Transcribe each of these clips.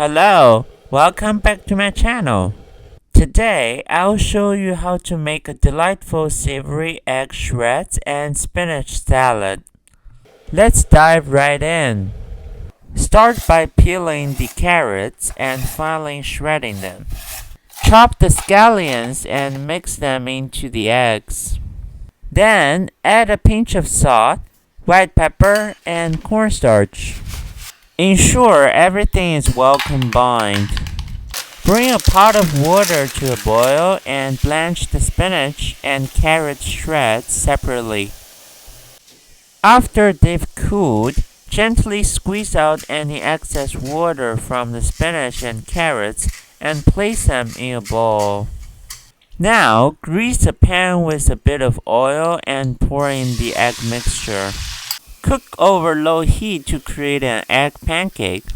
Hello, welcome back to my channel. Today, I'll show you how to make a delightful savory egg shreds and spinach salad. Let's dive right in. Start by peeling the carrots and finally shredding them. Chop the scallions and mix them into the eggs. Then, add a pinch of salt, white pepper, and cornstarch. Ensure everything is well combined. Bring a pot of water to a boil and blanch the spinach and carrot shreds separately. After they've cooled, gently squeeze out any excess water from the spinach and carrots and place them in a bowl. Now, grease a pan with a bit of oil and pour in the egg mixture. Cook over low heat to create an egg pancake.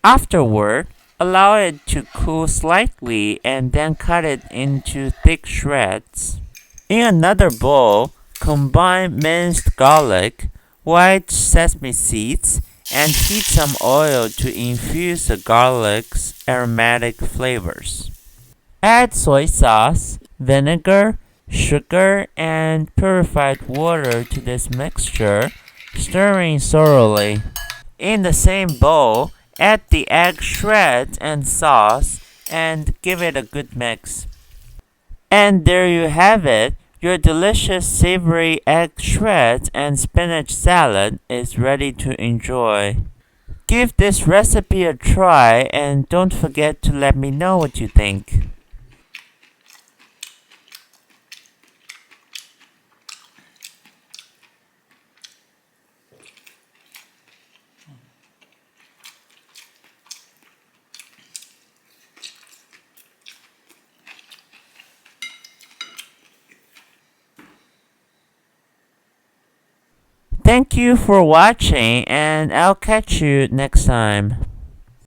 Afterward, allow it to cool slightly and then cut it into thick shreds. In another bowl, combine minced garlic, white sesame seeds, and heat some oil to infuse the garlic's aromatic flavors. Add soy sauce, vinegar, sugar, and purified water to this mixture, stirring thoroughly. In the same bowl, add the egg shreds and sauce and give it a good mix. And there you have it. Your delicious savory egg shreds and spinach salad is ready to enjoy. Give this recipe a try and don't forget to let me know what you think. Thank you for watching and I'll catch you next time.